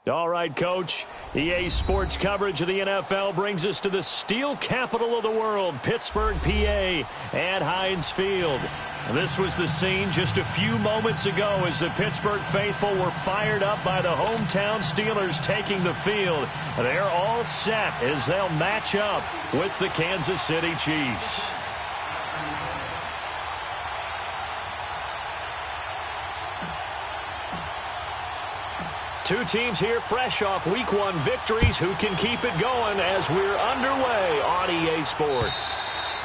All right, Coach. EA Sports coverage of the NFL brings us to the steel capital of the world, Pittsburgh, PA, at Heinz Field. This was the scene just a few moments ago as the Pittsburgh faithful were fired up by the hometown Steelers taking the field. They're all set as they'll match up with the Kansas City Chiefs. Two teams here fresh off Week 1 victories who can keep it going as we're underway on EA Sports.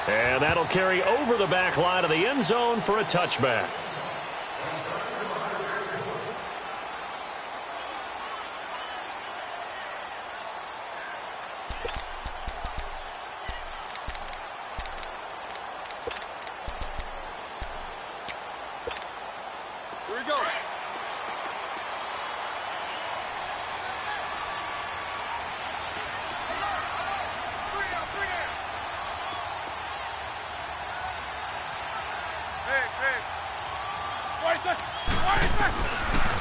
And that'll carry over the back line of the end zone for a touchback. Here we go.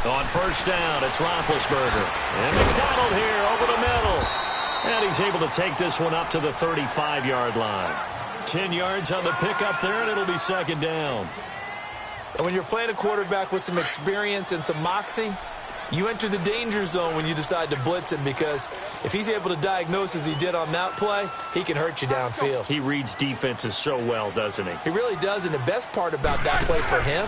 On first down, it's Roethlisberger. And McDonald here over the middle. And he's able to take this one up to the 35-yard line. 10 yards on the pickup there, and it'll be second down. And when you're playing a quarterback with some experience and some moxie, you enter the danger zone when you decide to blitz him, because if he's able to diagnose as he did on that play, he can hurt you downfield. He reads defenses so well, doesn't he? He really does, and the best part about that play for him,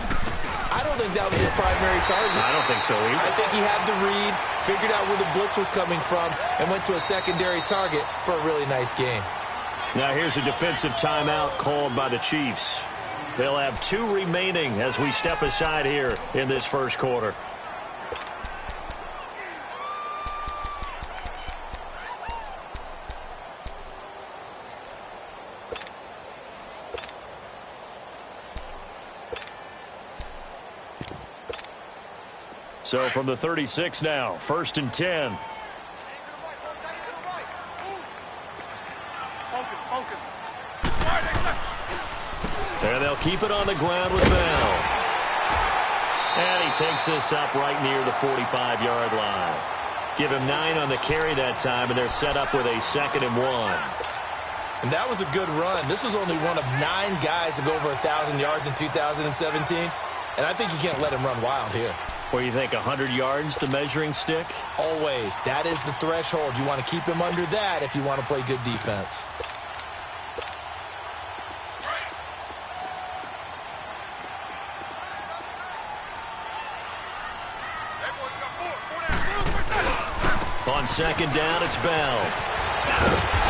I don't think that was his primary target. I don't think so either. I think he had the read, figured out where the blitz was coming from, and went to a secondary target for a really nice game. Now here's a defensive timeout called by the Chiefs. They'll have 2 remaining as we step aside here in this first quarter. So from the 36 now, 1st and 10. And they'll keep it on the ground with Bell. And he takes this up right near the 45-yard line. Give him 9 on the carry that time, and they're set up with a 2nd and 1. And that was a good run. This was only one of 9 guys to go over 1,000 yards in 2017. And I think you can't let him run wild here. What do you think, 100 yards, the measuring stick? Always. That is the threshold. You want to keep him under that if you want to play good defense. On 2nd down, it's Bell.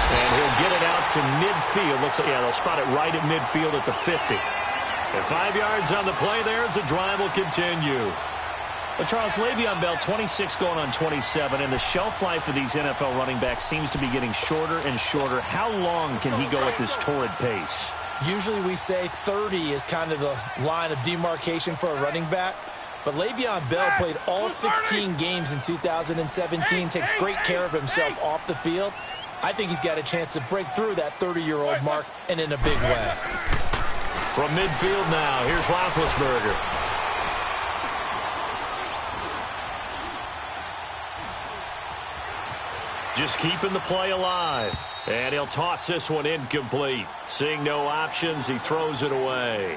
And he'll get it out to midfield. Looks like, yeah, they'll spot it right at midfield at the 50. And 5 yards on the play there as the drive will continue. Well, Charles, Le'Veon Bell, 26 going on 27, and the shelf life of these NFL running backs seems to be getting shorter and shorter. How long can he go at this torrid pace? Usually we say 30 is kind of the line of demarcation for a running back. But Le'Veon Bell played all 16 games in 2017, takes great care of himself off the field. I think he's got a chance to break through that 30-year-old mark, and in a big way. From midfield now, here's Roethlisberger. Just keeping the play alive. And he'll toss this one incomplete. Seeing no options, he throws it away.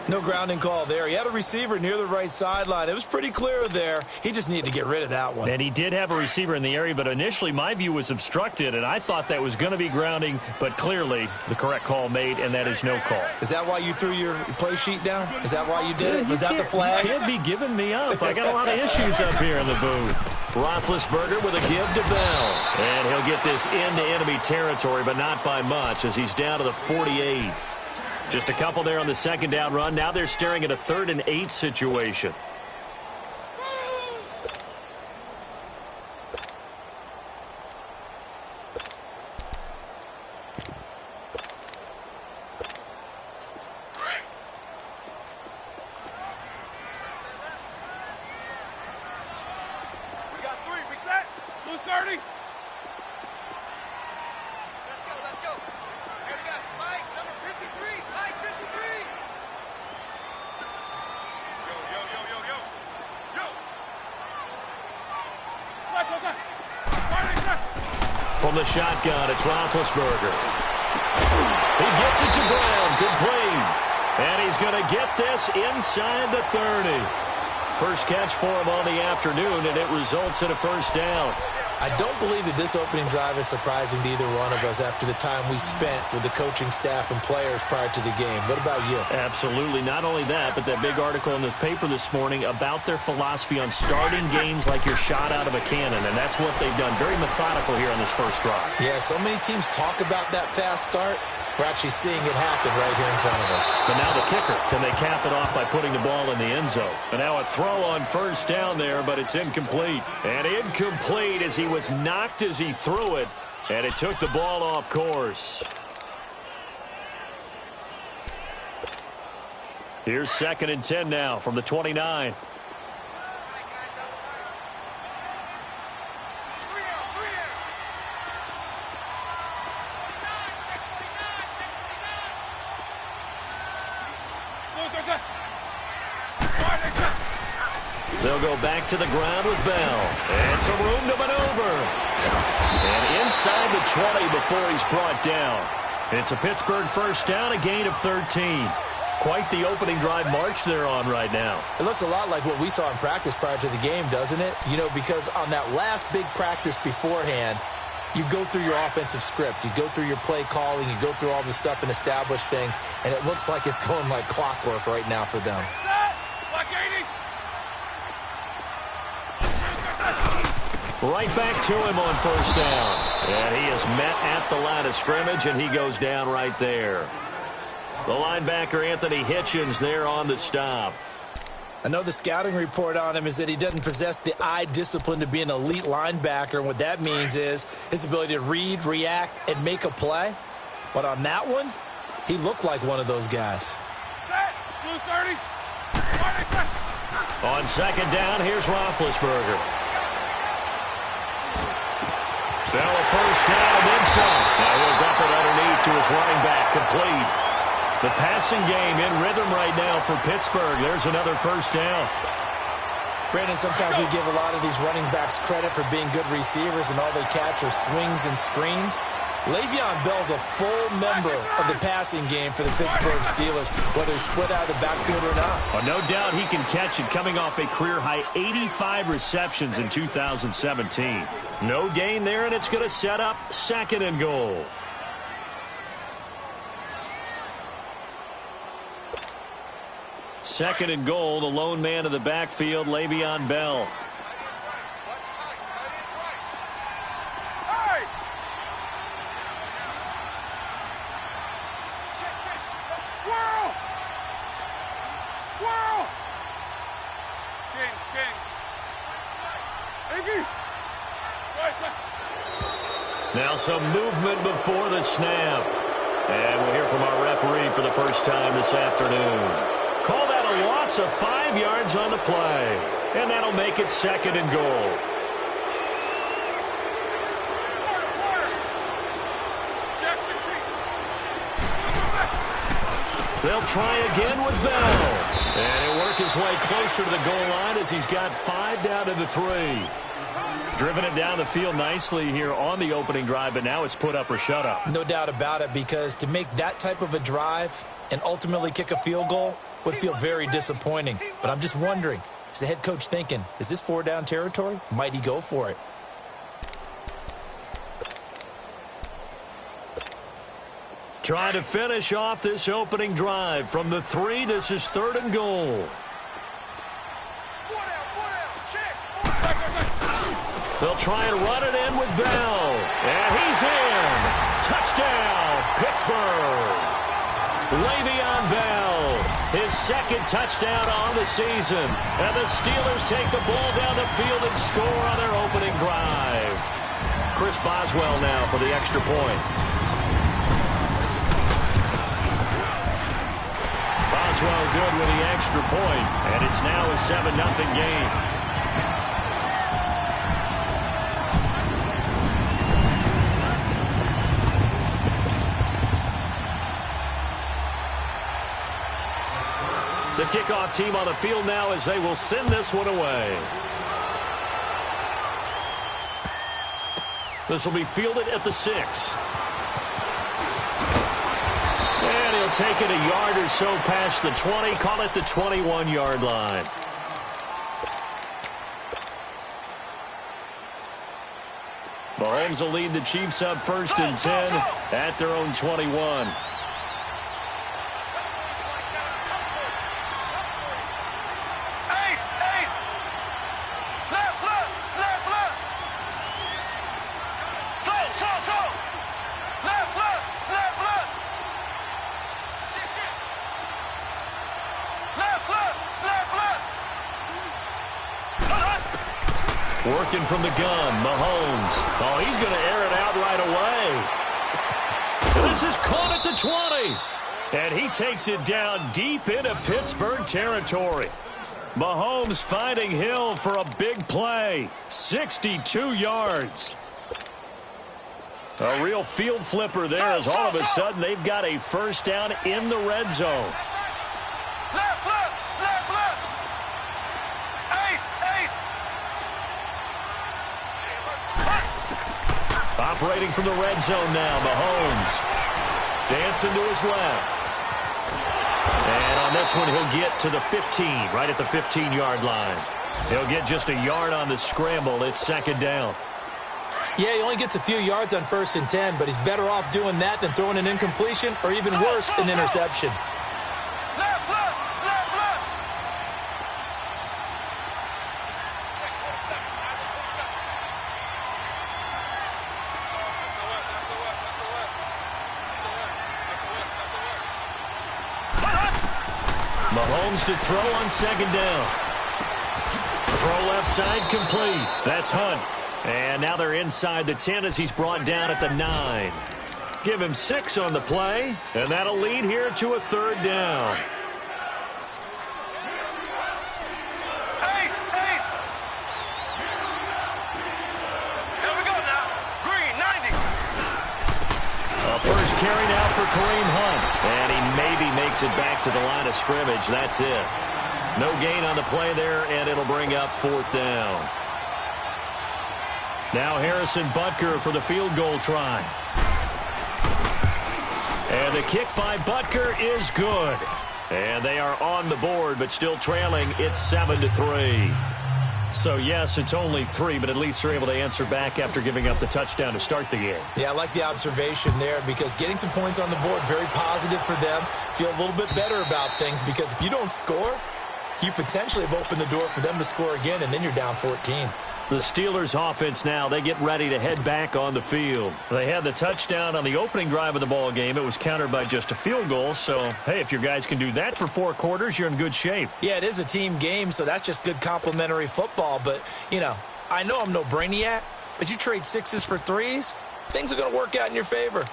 No grounding call there. He had a receiver near the right sideline. It was pretty clear there. He just needed to get rid of that one. And he did have a receiver in the area, but initially my view was obstructed, and I thought that was going to be grounding, but clearly the correct call made, and that is no call. Is that why you threw your play sheet down? Is that why you did it? Was that the flag? You can't be giving me up. I got a lot of issues up here in the booth. Roethlisberger with a give to Bell. And he'll get this into enemy territory, but not by much as he's down to the 48. Just a couple there on the 2nd down run. Now they're staring at a 3rd and 8 situation. We got 3. We set. Blue 30. Let's go. Here we got Mike, number 53. Mike, 53. Yo. From the shotgun, it's Roethlisberger. He gets it to Brown, complete. And he's going to get this inside the 30. First catch for him on the afternoon, and it results in a first down. I don't believe that this opening drive is surprising to either one of us after the time we spent with the coaching staff and players prior to the game. What about you? Absolutely. Not only that, but that big article in the paper this morning about their philosophy on starting games like you're shot out of a cannon, and that's what they've done. Very methodical here on this first drive. Yeah, so many teams talk about that fast start. We're actually seeing it happen right here in front of us. But now the kicker, can they cap it off by putting the ball in the end zone? And now a throw on first down there, but it's incomplete. And incomplete as he was knocked as he threw it, and it took the ball off course. Here's 2nd and 10 now from the 29. They'll go back to the ground with Bell. And some room to maneuver. And inside the 20 before he's brought down. It's a Pittsburgh first down, a gain of 13. Quite the opening drive march they're on right now. It looks a lot like what we saw in practice prior to the game, doesn't it? You know, because on that last big practice beforehand, you go through your offensive script. You go through your play calling. You go through all the stuff and establish things. And it looks like it's going like clockwork right now for them. Right back to him on first down. And he is met at the line of scrimmage, and he goes down right there. The linebacker, Anthony Hitchens, there on the stop. I know the scouting report on him is that he doesn't possess the eye discipline to be an elite linebacker. And what that means is his ability to read, react, and make a play. But on that one, he looked like one of those guys. On second down, here's Roethlisberger. Bell a first down and then some. Now he'll dump it underneath to his running back, complete. The passing game in rhythm right now for Pittsburgh. There's another first down. Brandon, sometimes we give a lot of these running backs credit for being good receivers and all they catch are swings and screens. Le'Veon Bell's a full member of the passing game for the Pittsburgh Steelers, whether he's split out of the backfield or not. Oh, no doubt he can catch it, coming off a career-high 85 receptions in 2017. No gain there, and it's going to set up 2nd and goal. Second and goal, the lone man in the backfield, Le'Veon Bell. Now some movement before the snap. And we'll hear from our referee for the first time this afternoon. Call that a loss of 5 yards on the play. And that'll make it 2nd and goal. They'll try again with Bell. And he'll work his way closer to the goal line as he's got 5 down to the 3. Driven it down the field nicely here on the opening drive, but now it's put up or shut up. No doubt about it, because to make that type of a drive and ultimately kick a field goal would feel very disappointing. But I'm just wondering, is the head coach thinking, is this 4-down territory? Might he go for it? Trying to finish off this opening drive from the 3. This is 3rd and goal. They'll try and run it in with Bell. And he's in. Touchdown, Pittsburgh. Le'Veon Bell, his 2nd touchdown on the season. And the Steelers take the ball down the field and score on their opening drive. Chris Boswell now for the extra point. Boswell good with the extra point, and it's now a 7-0 game. The kickoff team on the field now as they will send this one away. This will be fielded at the 6. And he'll take it a yard or so past the 20. Call it the 21-yard line. Mahomes will lead the Chiefs up 1st and 10 at their own 21. Working from the gun, Mahomes. Oh, he's going to air it out right away. And this is caught at the 20. And he takes it down deep into Pittsburgh territory. Mahomes finding Hill for a big play. 62 yards. A real field flipper there as all of a sudden they've got a first down in the red zone. Operating from the red zone now, Mahomes. Dancing to his left. And on this one, he'll get to the 15, right at the 15-yard line. He'll get just a yard on the scramble. It's 2nd down. Yeah, he only gets a few yards on 1st and 10, but he's better off doing that than throwing an incompletion or even worse, an interception. Mahomes to throw on 2nd down. Throw left side complete. That's Hunt. And now they're inside the 10 as he's brought down at the 9. Give him 6 on the play, and that'll lead here to a 3rd down. First carry now for Kareem Hunt. And he maybe makes it back to the line of scrimmage. That's it. No gain on the play there, and it'll bring up 4th down. Now Harrison Butker for the field goal try. And the kick by Butker is good. And they are on the board, but still trailing. It's 7-3. So, yes, it's only 3, but at least they're able to answer back after giving up the touchdown to start the game. Yeah, I like the observation there because getting some points on the board, very positive for them. Feel a little bit better about things because if you don't score, you potentially have opened the door for them to score again, and then you're down 14. The Steelers offense now, they get ready to head back on the field. They had the touchdown on the opening drive of the ball game. It was countered by just a field goal. So, hey, if your guys can do that for 4 quarters, you're in good shape. Yeah, it is a team game, so that's just good complimentary football. But, you know, I know I'm no brainiac, but you trade 6s for 3s, things are going to work out in your favor.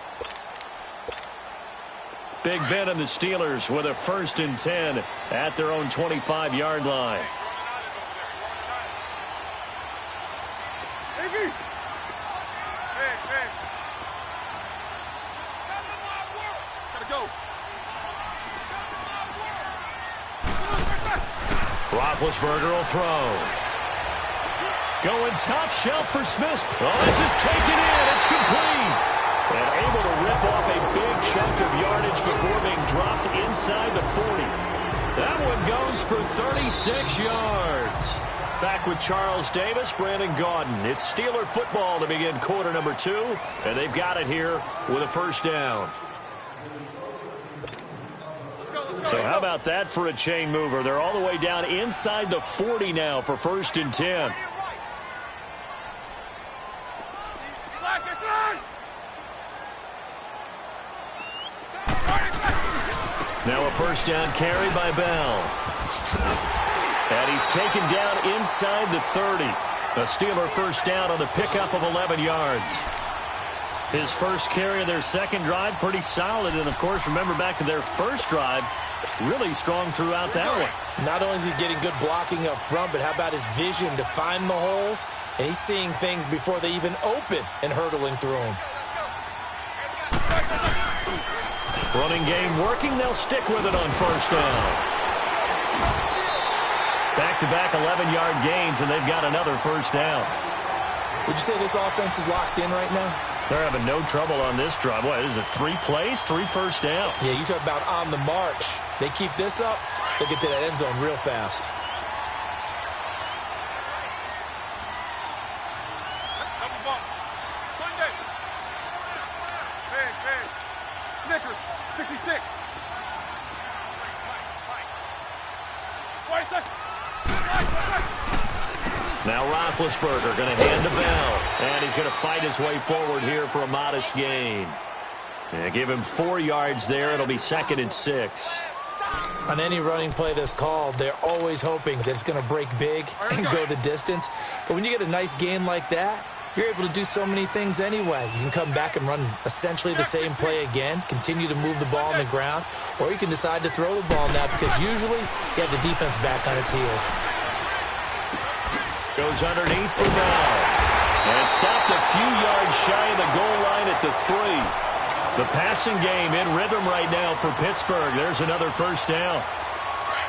Big Ben and the Steelers with a 1st and 10 at their own 25-yard line. Roethlisberger will throw. Going top shelf for Smith. Oh, this is taken in. It's complete. And able to rip off a big chunk of yardage before being dropped inside the 40. That one goes for 36 yards. Back with Charles Davis, Brandon Gaudin. It's Steeler football to begin quarter number 2. And they've got it here with a 1st down. So how about that for a chain mover? They're all the way down inside the 40 now for 1st and 10. Now a 1st down carry by Bell. And he's taken down inside the 30. A Steeler 1st down on the pickup of 11 yards. His first carry of their 2nd drive, pretty solid. And, of course, remember back to their 1st drive, really strong throughout that one. Not only is he getting good blocking up front, but how about his vision to find the holes? And he's seeing things before they even open and hurdling through them. Running game working. They'll stick with it on 1st down. Back-to-back 11-yard gains, and they've got another 1st down. Would you say this offense is locked in right now? They're having no trouble on this drive. What, is it 3 plays, 3 first downs? Yeah, you talk about on the march. They keep this up, they'll get to that end zone real fast. Snickers, 66. Now Roethlisberger going to hand to Bell. And he's going to fight his way forward here for a modest gain. Yeah, give him 4 yards there. It'll be 2nd and 6. On any running play that's called, they're always hoping that it's going to break big and go the distance. But when you get a nice gain like that, you're able to do so many things anyway. You can come back and run essentially the same play again, continue to move the ball on the ground, or you can decide to throw the ball now because usually you have the defense back on its heels. Goes underneath for Bell. And stopped a few yards shy of the goal line at the 3. The passing game in rhythm right now for Pittsburgh. There's another first down.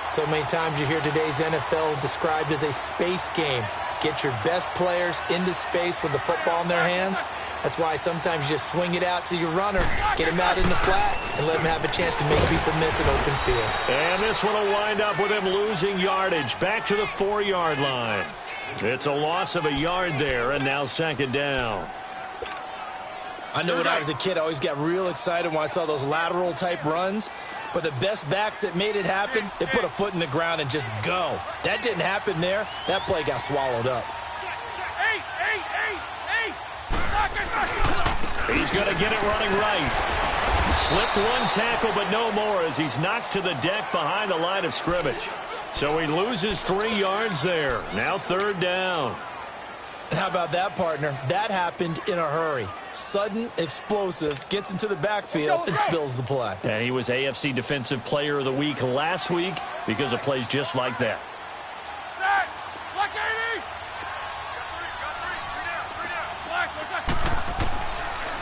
So many times you hear today's NFL described as a space game. Get your best players into space with the football in their hands. That's why sometimes you just swing it out to your runner, get him out in the flat, and let him have a chance to make people miss an open field. And this one will wind up with him losing yardage back to the 4-yard line. It's a loss of a yard there, and now 2nd down. I know when I was a kid, I always got real excited when I saw those lateral-type runs. But the best backs that made it happen, they put a foot in the ground and just go. That didn't happen there. That play got swallowed up. He's going to get it running right. Slipped 1 tackle, but no more as he's knocked to the deck behind the line of scrimmage. So he loses 3 yards there. Now 3rd down. And how about that, partner? That happened in a hurry. Sudden, explosive, gets into the backfield and spills the play. And he was AFC Defensive Player of the Week last week because of plays just like that.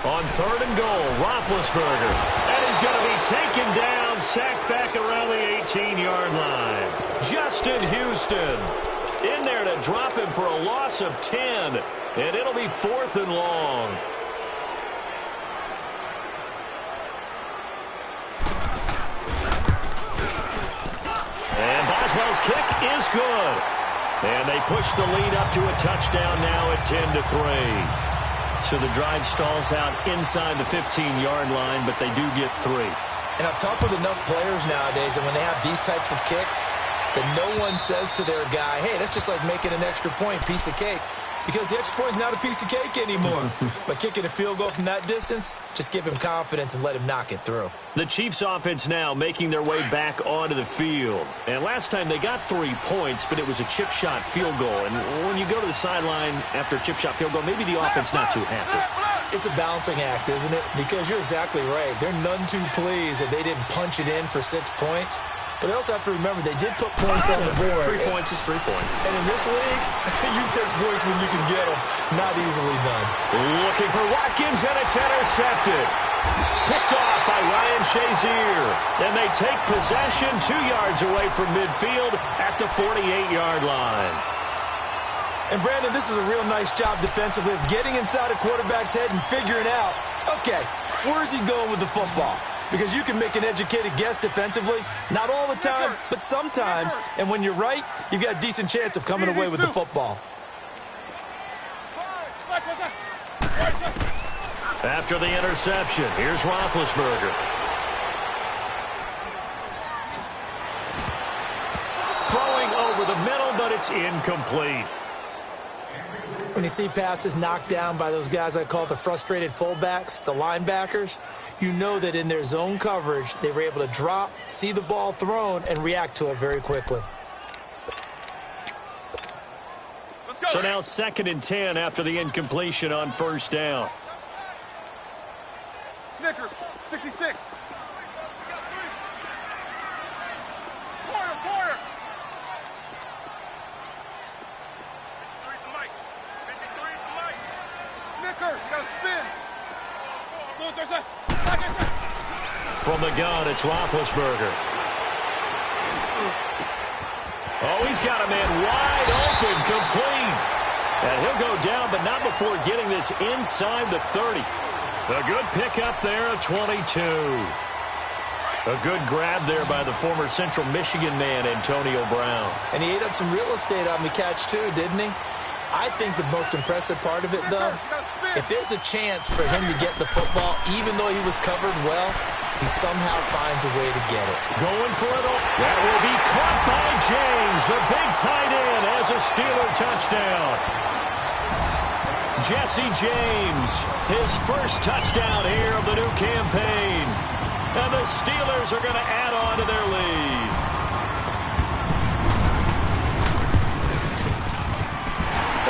On 3rd and goal, Roethlisberger. And he's going to be taken down, sacked back around the 18-yard line. Justin Houston in there to drop him for a loss of 10. And it'll be 4th and long. And Boswell's kick is good. And they push the lead up to a touchdown now at 10-3. So the drive stalls out inside the 15-yard line, but they do get 3. And I've talked with enough players nowadays that when they have these types of kicks, that no one says to their guy, hey, that's just like making an extra point, piece of cake. Because the extra point is not a piece of cake anymore. But kicking a field goal from that distance, just give him confidence and let him knock it through. The Chiefs offense now making their way back onto the field. And last time they got 3 points, but it was a chip shot field goal. And when you go to the sideline after a chip shot field goal, maybe the offense not too happy. It's a balancing act, isn't it? Because you're exactly right. They're none too pleased that they didn't punch it in for 6 points. But they also have to remember they did put points on the board. 3 points is 3 points. And in this league, you take points when you can get them. Not easily done. Looking for Watkins, and it's intercepted. Picked off by Ryan Shazier. And they take possession 2 yards away from midfield at the 48-yard line. And, Brandon, this is a real nice job defensively of getting inside a quarterback's head and figuring out, okay, where's he going with the football? Because you can make an educated guess defensively, not all the time, but sometimes. And when you're right, you've got a decent chance of coming away with the football. After the interception, here's Roethlisberger. Throwing over the middle, but it's incomplete. When you see passes knocked down by those guys I call the frustrated fullbacks, the linebackers, you know that in their zone coverage, they were able to drop, see the ball thrown, and react to it very quickly. So now 2nd and 10 after the incompletion on 1st down. Snickers, 66. Corner. Snickers, you got to spin. From the gun, it's Roethlisberger. Oh, he's got a man wide open, complete. And he'll go down, but not before getting this inside the 30. A good pickup there at 22. A good grab there by the former Central Michigan man, Antonio Brown. And he ate up some real estate on the catch, too, didn't he? I think the most impressive part of it, though, if there's a chance for him to get the football, even though he was covered well, he somehow finds a way to get it. Going for it. That will be caught by James. The big tight end has a Steeler touchdown. Jesse James, his first touchdown here of the new campaign. And the Steelers are going to add on to their lead.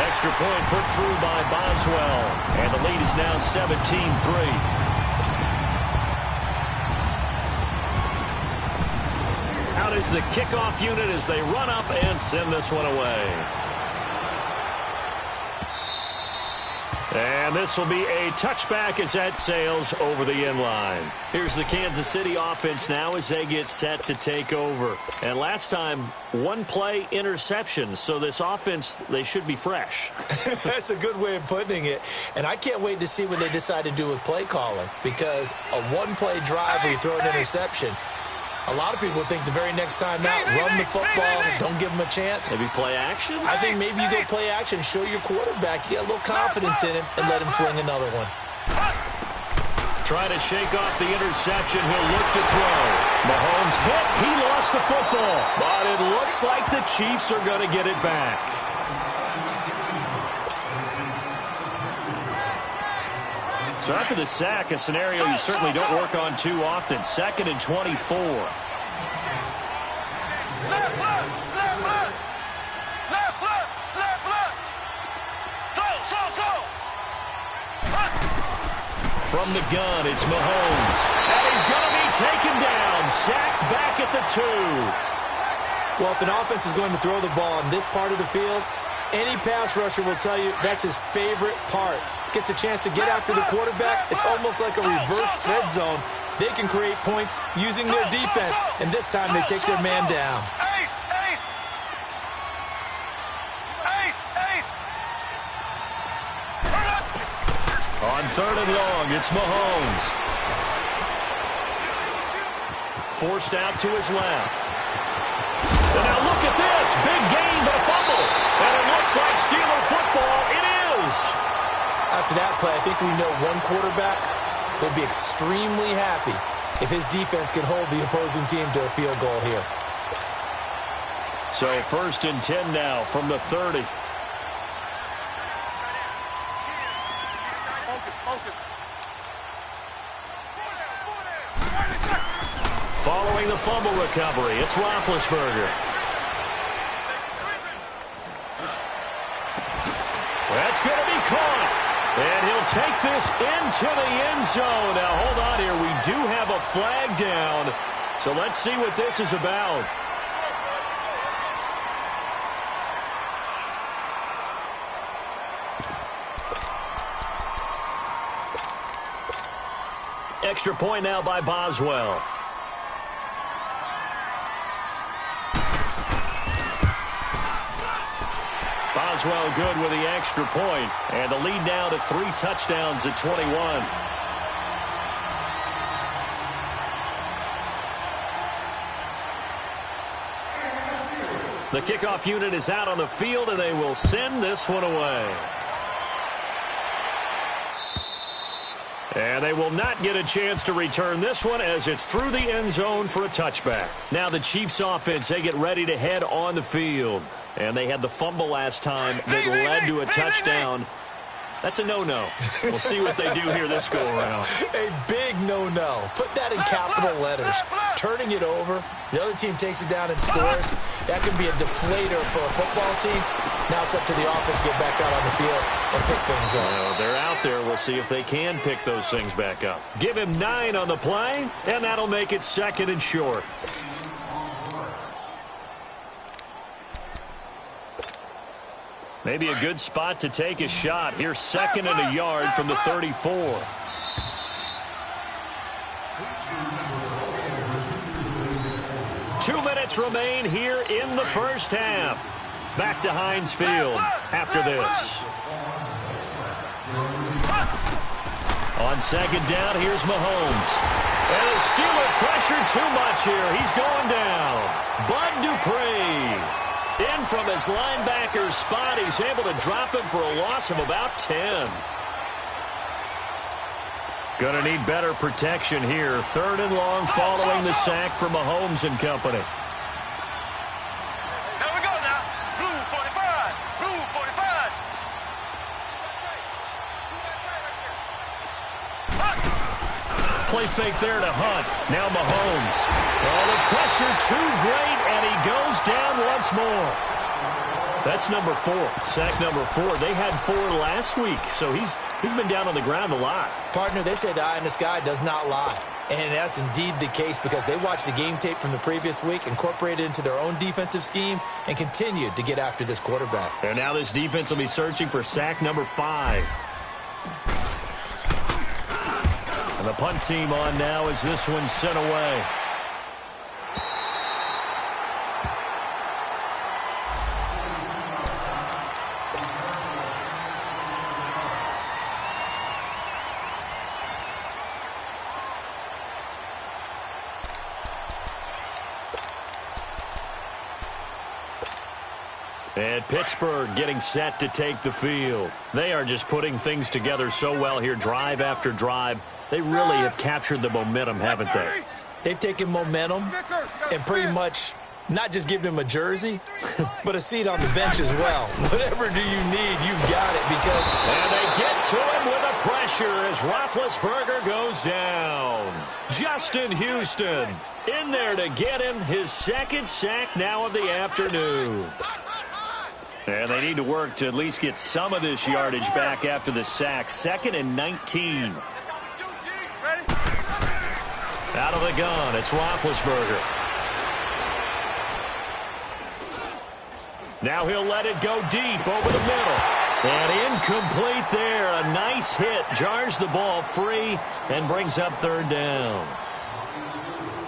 Extra point put through by Boswell. And the lead is now 17-3. Out is the kickoff unit as they run up and send this one away. And this will be a touchback as that sails over the end line. Here's the Kansas City offense now as they get set to take over. And last time, one play interception. So this offense, they should be fresh. That's a good way of putting it. And I can't wait to see what they decide to do with play calling. Because a one-play drive where you throw an interception, a lot of people think the very next time out, run the football, don't give them a chance. Maybe play action? I think maybe you go play action, show your quarterback, you get a little confidence in him, and let him fling another one. Trying to shake off the interception. He'll look to throw. Mahomes hit. He lost the football. But it looks like the Chiefs are going to get it back. So after the sack, a scenario you certainly don't work on too often. 2nd and 24. From the gun, it's Mahomes. And he's going to be taken down. Sacked back at the 2. Well, if an offense is going to throw the ball in this part of the field, any pass rusher will tell you that's his favorite part. Gets a chance to get after the quarterback. It's almost like a reverse red zone. They can create points using their defense, and this time they take their man down. On 3rd and long, it's Mahomes. Forced out to his left. And now look at this. Big gain, but a fumble. And it looks like Steeler football. It is. After that play, I think we know one quarterback will be extremely happy if his defense can hold the opposing team to a field goal here. So 1st and 10 now from the 30. Following the fumble recovery, it's Roethlisberger. That's going to be caught. And he'll take this into the end zone. Now, hold on here. We do have a flag down. So let's see what this is about. Extra point now by Boswell. Boswell good with the extra point. And the lead now to 3 touchdowns at 21. The kickoff unit is out on the field, and they will send this one away. And they will not get a chance to return this one as it's through the end zone for a touchback. Now the Chiefs offense, they get ready to head on the field. And they had the fumble last time that led to a touchdown. That's a no-no. We'll see what they do here this go-around. A big no-no. Put that in capital letters. Turning it over, the other team takes it down and scores. That can be a deflator for a football team. Now it's up to the offense to get back out on the field and pick things up. They're out there. We'll see if they can pick those things back up. Give him 9 on the play, and that'll make it 2nd and short. Maybe a good spot to take a shot. Here's 2nd and a yard from the 34. Two minutes remain here in the first half. Back to Heinz Field after this. On second down, here's Mahomes. And the Steeler pressure too much here. He's going down. Bud Dupree. In from his linebacker spot. He's able to drop him for a loss of about 10. Going to need better protection here. 3rd and long following the sack for Mahomes and company. Here we go now. Blue 45. Blue 45. Play fake there to Hunt. Now Mahomes. Oh, the pressure too great, and he goes down once more. That's number 4. Sack number 4. They had 4 last week, so he's been down on the ground a lot. Partner, they say the eye in the sky does not lie. And that's indeed the case because they watched the game tape from the previous week, incorporated it into their own defensive scheme, and continued to get after this quarterback. And now this defense will be searching for sack number 5. And the punt team on now as this one's sent away. And Pittsburgh getting set to take the field. They are just putting things together so well here, drive after drive. They really have captured the momentum, haven't they? They've taken momentum and pretty much not just given him a jersey, but a seat on the bench as well. Whatever do you need, you've got it because... And they get to him with the pressure as Roethlisberger goes down. Justin Houston in there to get him his 2nd sack now of the afternoon. And they need to work to at least get some of this yardage back after the sack. 2nd and 19. Out of the gun, it's Roethlisberger. Now he'll let it go deep over the middle. And incomplete there. A nice hit. Jars the ball free and brings up 3rd down.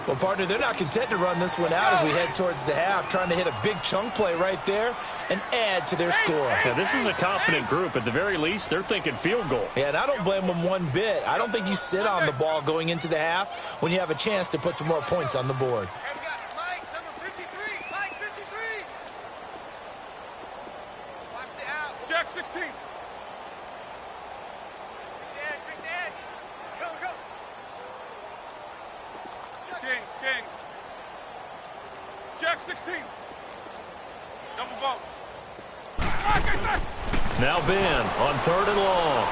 Well, partner, they're not content to run this one out as we head towards the half, trying to hit a big chunk play right there and add to their score. Yeah, this is a confident group. At the very least, they're thinking field goal. Yeah, and I don't blame them one bit. I don't think you sit on the ball going into the half when you have a chance to put some more points on the board. Hey, we got Mike, number 53. Mike 53. Watch the out. Jack 16. Big edge. Go, go. Kings. Jack 16. Double ball. Now Ben on 3rd and long.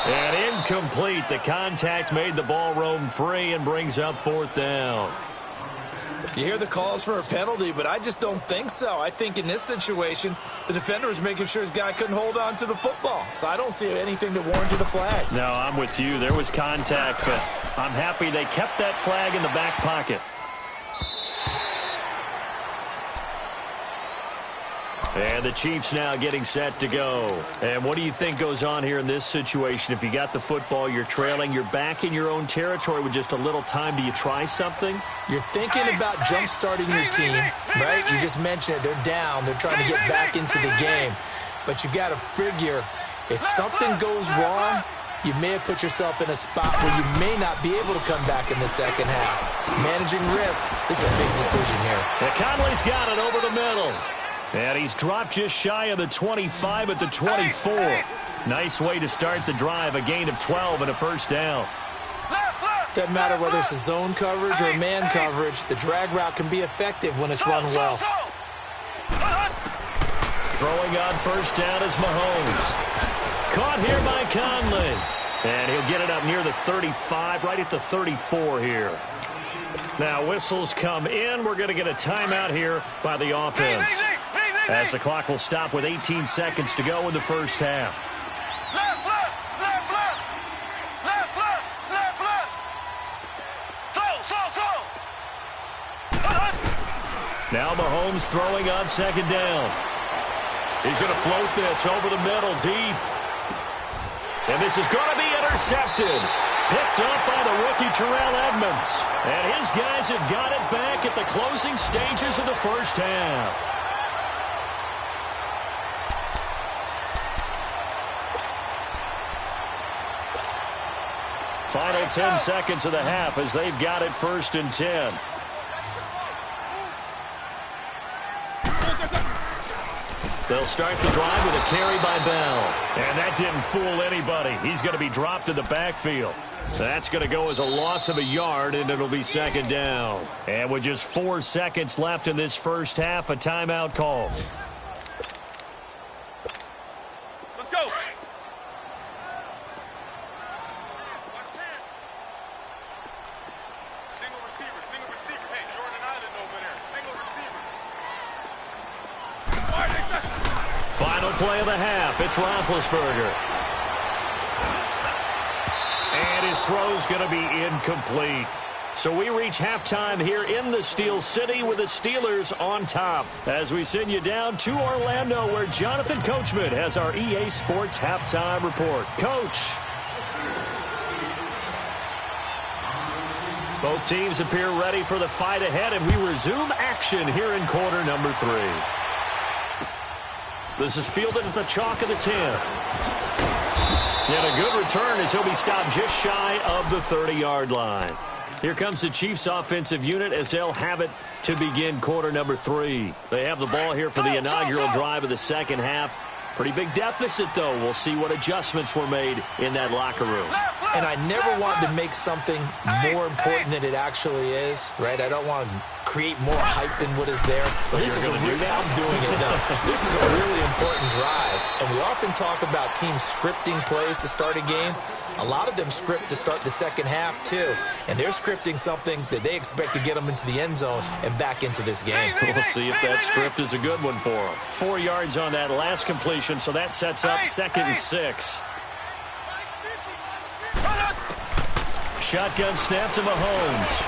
And incomplete. The contact made the ball roam free and brings up 4th down. You hear the calls for a penalty, but I just don't think so. I think in this situation, the defender was making sure his guy couldn't hold on to the football. So I don't see anything to warrant a flag. No, I'm with you. There was contact, but I'm happy they kept that flag in the back pocket. And the Chiefs now getting set to go. And what do you think goes on here in this situation? If you got the football, you're trailing, you're back in your own territory with just a little time. Do you try something? You're thinking about jump-starting your team, right? You just mentioned it. They're down. They're trying to get back into the game. But you got to figure if something goes wrong, you may have put yourself in a spot where you may not be able to come back in the second half. Managing risk is a big decision here. Well, Conley's got it over the middle. And he's dropped just shy of the 25 at the 24. Nice way to start the drive. A gain of 12 and a 1st down. Doesn't matter whether it's a zone coverage or man coverage. The drag route can be effective when it's run well. Throwing on 1st down is Mahomes. Caught here by Conley. And he'll get it up near the 35, right at the 34 here. Now whistles come in. We're going to get a timeout here by the offense. As the clock will stop with 18 seconds to go in the 1st half. Now Mahomes throwing on 2nd down. He's going to float this over the middle deep. And this is going to be intercepted. Picked up by the rookie Terrell Edmonds. And his guys have got it back at the closing stages of the first half. Final 10 seconds of the half as they've got it 1st and 10. They'll start the drive with a carry by Bell. And that didn't fool anybody. He's going to be dropped in the backfield. That's going to go as a loss of a yard, and it'll be 2nd down. And with just 4 seconds left in this first half, a timeout call. Let's go. Single receiver. Hey, you're on an island over there. Single receiver. Final play of the half. It's Roethlisberger. And his throw's going to be incomplete. So we reach halftime here in the Steel City with the Steelers on top. As we send you down to Orlando, where Jonathan Coachman has our EA Sports halftime report. Coach. Both teams appear ready for the fight ahead, and we resume action here in quarter number 3. This is fielded at the chalk of the 10. And a good return as he'll be stopped just shy of the 30-yard line. Here comes the Chiefs offensive unit as they'll have it to begin quarter number 3. They have the ball here for the inaugural drive of the second half. Pretty big deficit, though. We'll see what adjustments were made in that locker room. And I never want to make something more important than it actually is, right? I don't want to create more hype than what is there. But this is I'm doing it now. This is a really important drive. And we often talk about teams scripting plays to start a game. A lot of them script to start the second half, too. And they're scripting something that they expect to get them into the end zone and back into this game. We'll see if that script is a good one for them. 4 yards on that last completion, so that sets up 2nd and 6. Shotgun snap to Mahomes.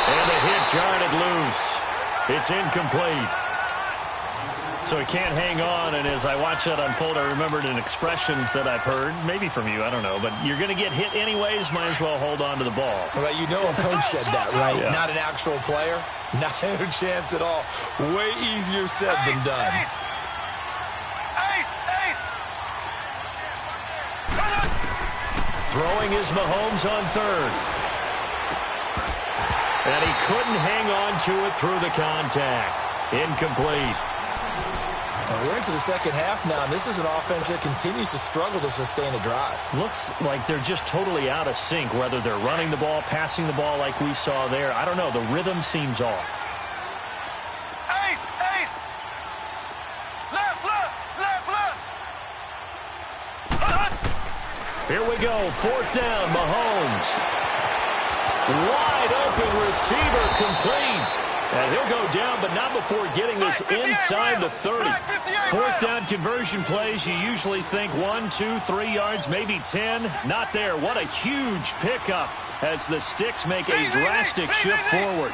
And the hit jarred it loose. It's incomplete. So he can't hang on, and as I watch that unfold, I remembered an expression that I've heard, maybe from you, I don't know, but you're going to get hit anyways, might as well hold on to the ball. Well, you know a coach said that, right? Yeah. Not an actual player. Not a chance at all. Way easier said than done. Throwing is Mahomes on 3rd. And he couldn't hang on to it through the contact. Incomplete. We're into the second half now, and this is an offense that continues to struggle to sustain a drive. Looks like they're just totally out of sync, whether they're running the ball, passing the ball like we saw there. I don't know. The rhythm seems off. Here we go. 4th down, Mahomes. Wide open receiver complete. And he'll go down, but not before getting this inside the 30. 4th down conversion plays, you usually think 1, 2, 3 yards, maybe 10. Not there. What a huge pickup as the Sticks make a drastic shift forward.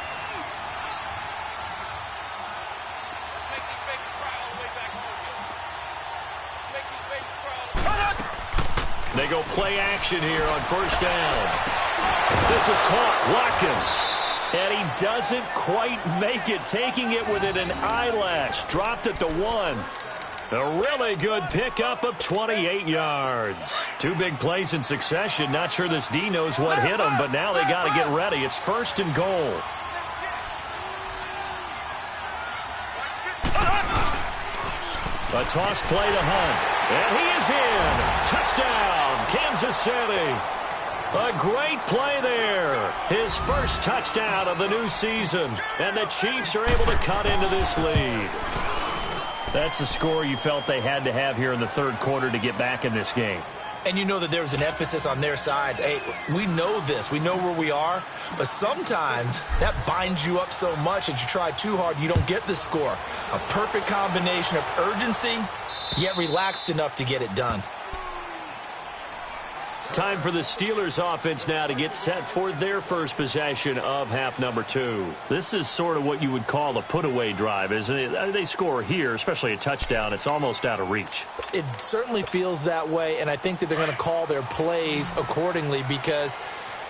They go play action here on 1st down. This is caught. Watkins. And he doesn't quite make it, taking it within an eyelash. Dropped at the 1. A really good pickup of 28 yards. 2 big plays in succession. Not sure this D knows what hit him, but now they got to get ready. It's 1st and goal. A toss play to Hunt. And he is in. Touchdown, Kansas City. A great play there. His first touchdown of the new season. And the Chiefs are able to cut into this lead. That's a score you felt they had to have here in the 3rd quarter to get back in this game. And you know that there was an emphasis on their side. Hey, we know this. We know where we are. But sometimes that binds you up so much that you try too hard, you don't get the score. A perfect combination of urgency, yet relaxed enough to get it done. Time for the Steelers offense now to get set for their first possession of half number 2. This is sort of what you would call a put-away drive, isn't it? They score here, especially a touchdown. It's almost out of reach. It certainly feels that way, and I think that they're going to call their plays accordingly, because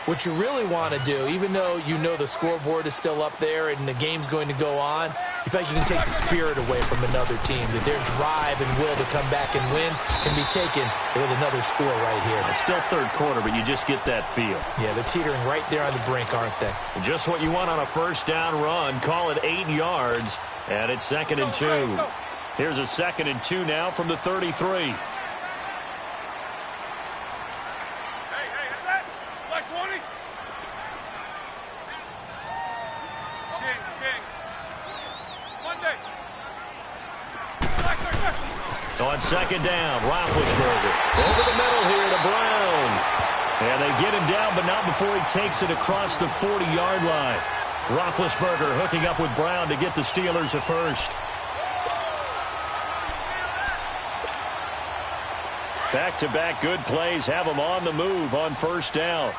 what you really want to do, even though you know the scoreboard is still up there and the game's going to go on, you feel like you can take the spirit away from another team, that their drive and will to come back and win can be taken with another score right here. It's still third quarter, but you just get that feel. Yeah, they're teetering right there on the brink, aren't they? Just what you want on a first down run. Call it 8 yards, and it's 2nd and 2. Here's a 2nd and 2 now from the 33. On 2nd down, Roethlisberger over the middle here to Brown. And they get him down, but not before he takes it across the 40-yard line. Roethlisberger hooking up with Brown to get the Steelers a first. Back-to-back good plays have them on the move on first down.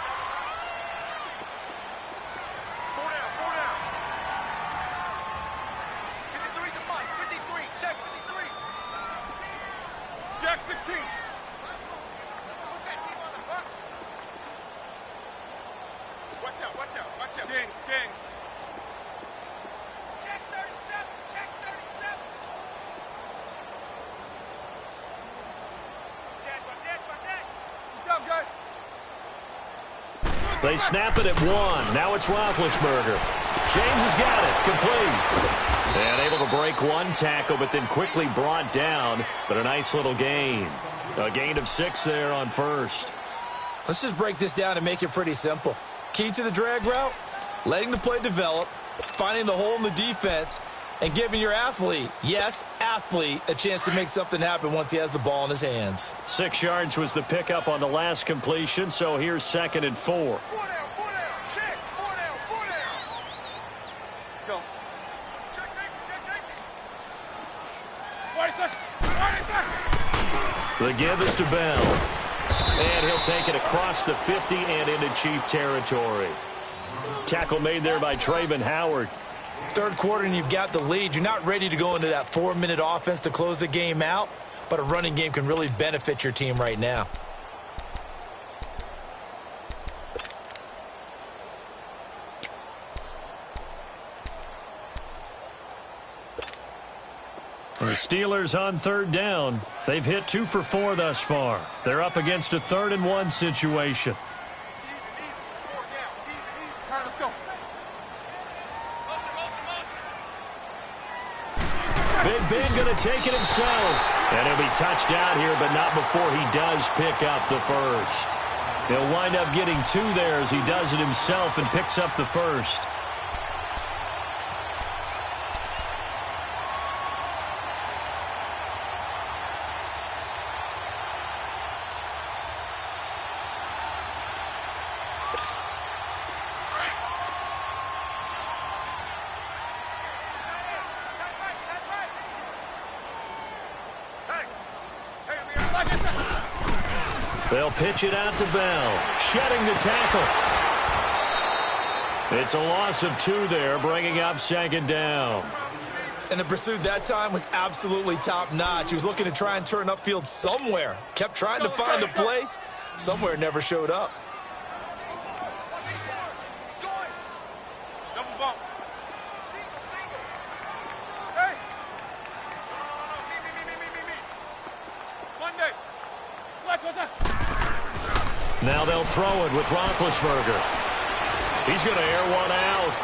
They snap it at 1. Now it's Roethlisberger. James has got it. Complete. And able to break one tackle, but then quickly brought down. But a nice little gain. A gain of 6 there on first. Let's just break this down and make it pretty simple. Key to the drag route, letting the play develop, finding the hole in the defense, and giving your athlete, yes, athlete, a chance to make something happen once he has the ball in his hands. 6 yards was the pickup on the last completion, so here's 2nd and 4. The give is to Bell. And he'll take it across the 50 and into Chief territory. Tackle made there by Travon Howard. Third quarter and you've got the lead. You're not ready to go into that 4-minute offense to close the game out, but a running game can really benefit your team right now. The Steelers on 3rd down. They've hit 2 for 4 thus far. They're up against a 3rd and 1 situation. Big Ben going to take it himself. And he'll be touched out here, but not before he does pick up the first. He'll wind up getting 2 there as he does it himself and picks up the first. They'll pitch it out to Bell, shedding the tackle. It's a loss of 2 there, bringing up 2nd down. And the pursuit that time was absolutely top-notch. He was looking to try and turn upfield somewhere. Kept trying to find a place. Somewhere never showed up. Now they'll throw it with Roethlisberger. He's going to air one out.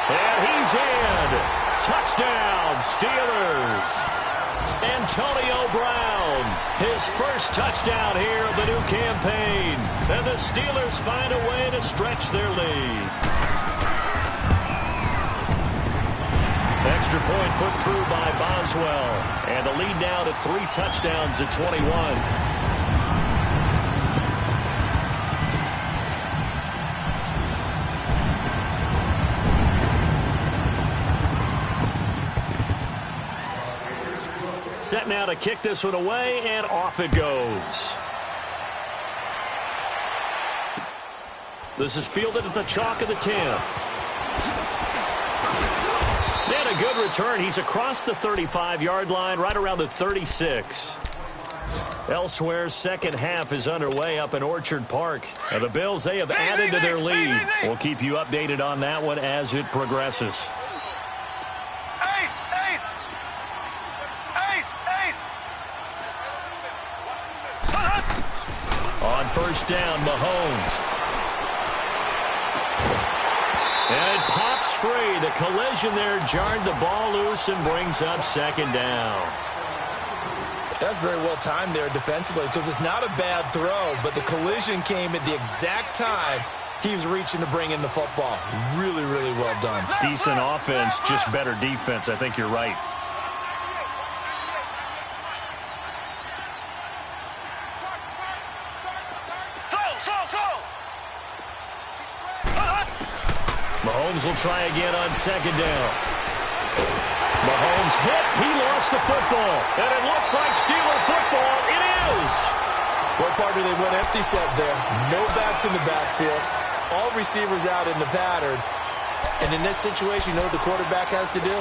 And he's in. Touchdown, Steelers. Antonio Brown, his first touchdown here of the new campaign. And the Steelers find a way to stretch their lead. Extra point put through by Boswell. And the lead now to 3 touchdowns at 21. Set now to kick this one away, and off it goes. This is fielded at the chalk of the 10. And a good return. He's across the 35-yard line, right around the 36. Elsewhere, second half is underway up in Orchard Park. And the Bills, they have added to their lead. We'll keep you updated on that one as it progresses. On first down, Mahomes. And it pops free. The collision there jarred the ball loose and brings up second down. That's very well timed there defensively because it's not a bad throw, but the collision came at the exact time he was reaching to bring in the football. Really, really well done. Decent offense, just better defense. I think you're right. Mahomes will try again on second down. Mahomes hit. He lost the football. And it looks like Steeler football. It is. What partner they went empty set there. No backs in the backfield. All receivers out in the pattern. And in this situation, you know what the quarterback has to do?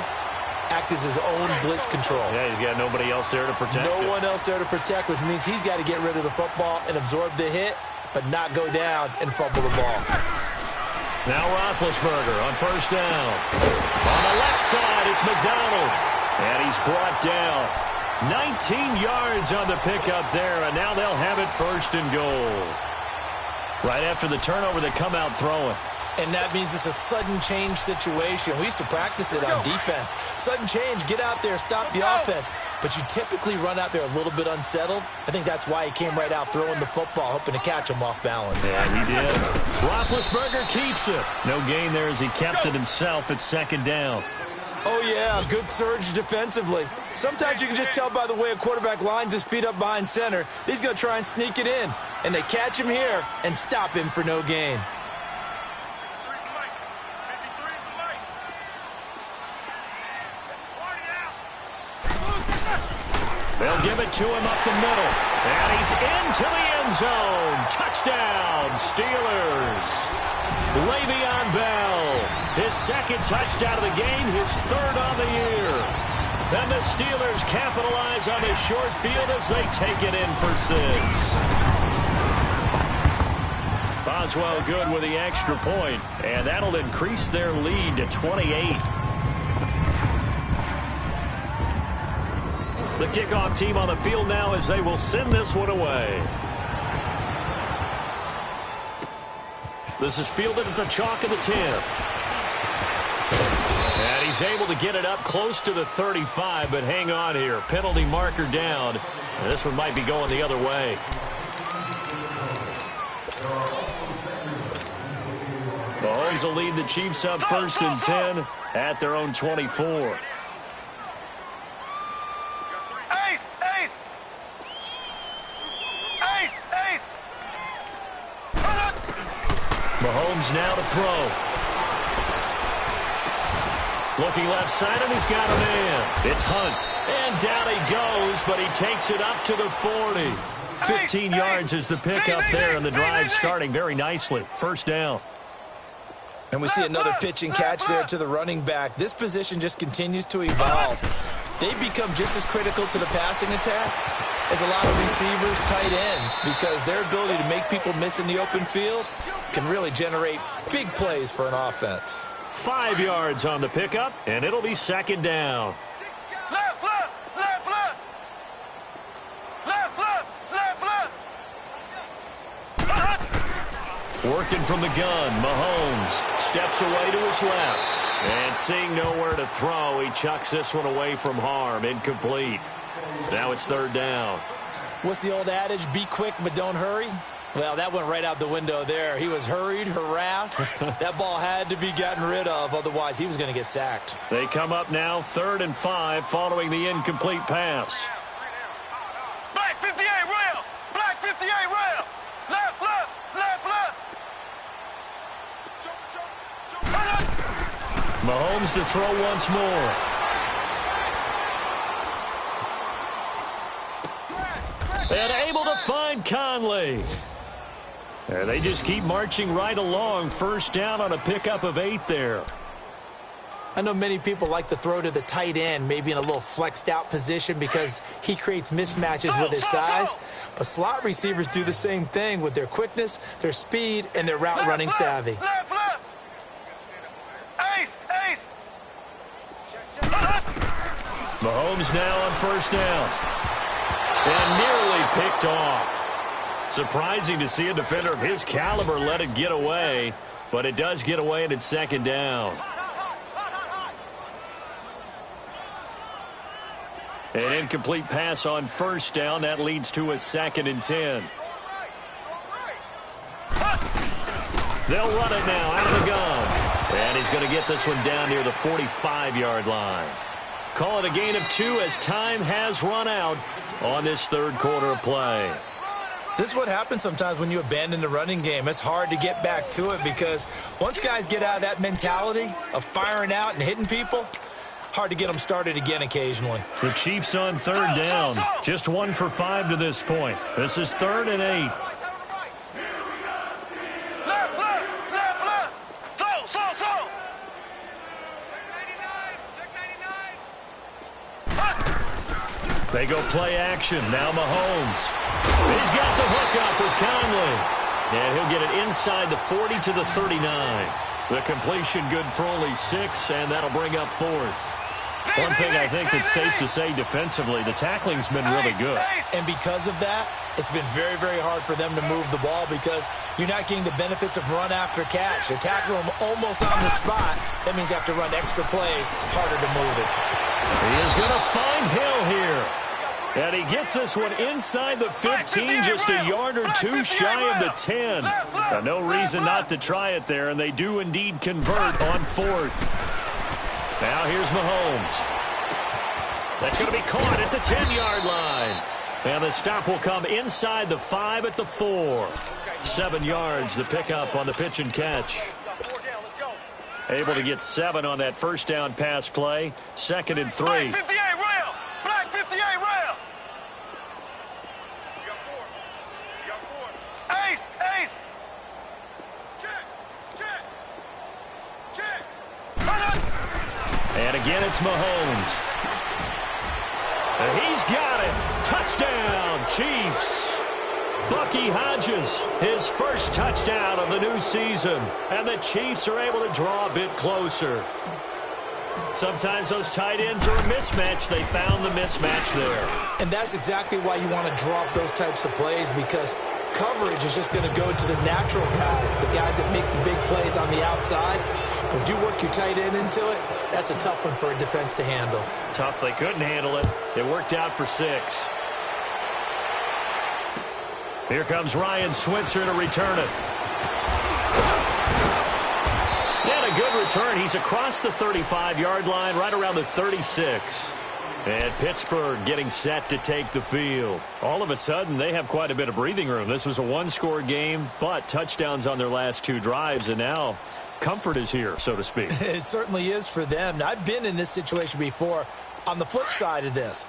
Act as his own blitz control. Yeah, he's got nobody else there to protect him. No one else there to protect, which means he's got to get rid of the football and absorb the hit, but not go down and fumble the ball. Now Roethlisberger on first down. On the left side, it's McDonald. And he's brought down. 19 yards on the pickup there, and now they'll have it first and goal. Right after the turnover, they come out throwing. And that means it's a sudden change situation. We used to practice it on defense. Sudden change, get out there, stop the offense. But you typically run out there a little bit unsettled. I think that's why he came right out throwing the football, hoping to catch him off balance. Yeah, he did. Roethlisberger keeps it. No gain there as he kept it himself at second down. Oh, yeah, good surge defensively. Sometimes you can just tell by the way a quarterback lines his feet up behind center. He's going to try and sneak it in. And they catch him here and stop him for no gain. They'll give it to him up the middle. And he's into the end zone. Touchdown, Steelers. Le'Veon Bell, his second touchdown of the game, his third on the year. And the Steelers capitalize on this short field as they take it in for 6. Boswell good with the extra point, and that'll increase their lead to 28. The kickoff team on the field now as they will send this one away. This is fielded at the chalk of the 10. And he's able to get it up close to the 35, but hang on here. Penalty marker down. And this one might be going the other way. Mahomes will lead the Chiefs up first and 10 at their own 24. Mahomes now to throw. Looking left side, and he's got a man. It's Hunt. And down he goes, but he takes it up to the 40. 15 yards is the pickup there, and the drive starting very nicely. First down. And we see another pitch and catch there to the running back. This position just continues to evolve. They become just as critical to the passing attack as a lot of receivers, tight ends, because their ability to make people miss in the open field can really generate big plays for an offense. 5 yards on the pickup, and it'll be second down. Left, left, left, left. Left, left, left, left. Working from the gun, Mahomes steps away to his left. And seeing nowhere to throw, he chucks this one away from harm. Incomplete. Now it's third down. What's the old adage? Be quick, but don't hurry. Well, that went right out the window there. He was hurried, harassed. That ball had to be gotten rid of, otherwise he was going to get sacked. They come up now 3rd and 5 following the incomplete pass. Black 58 rail. Black 58 rail. Left, left, left, left. Mahomes to throw once more. And able to find Conley. And they just keep marching right along. First down on a pickup of 8 there. I know many people like to throw to the tight end, maybe in a little flexed out position because he creates mismatches with his size. But slot receivers do the same thing with their quickness, their speed, and their route running savvy. Left. Ace. Mahomes now on first down. And nearly picked off. Surprising to see a defender of his caliber let it get away, but it does get away and it's second down. An incomplete pass on first down. That leads to a 2nd and 10. They'll run it now out of the gun. And he's going to get this one down near the 45-yard line. Call it a gain of 2 as time has run out on this third quarter of play. This is what happens sometimes when you abandon the running game. It's hard to get back to it because once guys get out of that mentality of firing out and hitting people, hard to get them started again occasionally. The Chiefs on third down. Just 1 for 5 to this point. This is 3rd and 8. Left. Slow. Check 99. They go play action. Now Mahomes. He's got the hook up with Conley. And he'll get it inside the 40 to the 39. The completion good for only 6, and that'll bring up 4th. One thing I think that's safe to say defensively, the tackling's been really good. And because of that, it's been very, very hard for them to move the ball because you're not getting the benefits of run after catch. They tackle them almost on the spot. That means you have to run extra plays, harder to move it. He is going to find Hill here. And he gets this one inside the 15, just a yard or 2 shy of the 10. No reason not to try it there, and they do indeed convert on 4th. Now here's Mahomes. That's going to be caught at the 10-yard line. And the stop will come inside the 5 at the 4. 7 yards, the pickup on the pitch and catch. Able to get 7 on that first down pass play. 2nd and 3. Black 58 rail. Black 58 rail. You got 4. Ace. Check. And again, it's Mahomes. And he's got it. Touchdown, Chiefs. Bucky Hodges, his first touchdown of the new season. And the Chiefs are able to draw a bit closer. Sometimes those tight ends are a mismatch. They found the mismatch there. And that's exactly why you want to drop those types of plays because coverage is just going to go to the natural guys, the guys that make the big plays on the outside. But if you work your tight end into it, that's a tough one for a defense to handle. Tough. They couldn't handle it. It worked out for 6. Here comes Ryan Switzer to return it. And a good return. He's across the 35-yard line, right around the 36. And Pittsburgh getting set to take the field. All of a sudden, they have quite a bit of breathing room. This was a one-score game, but touchdowns on their last 2 drives, and now comfort is here, so to speak. It certainly is for them. Now, I've been in this situation before on the flip side of this.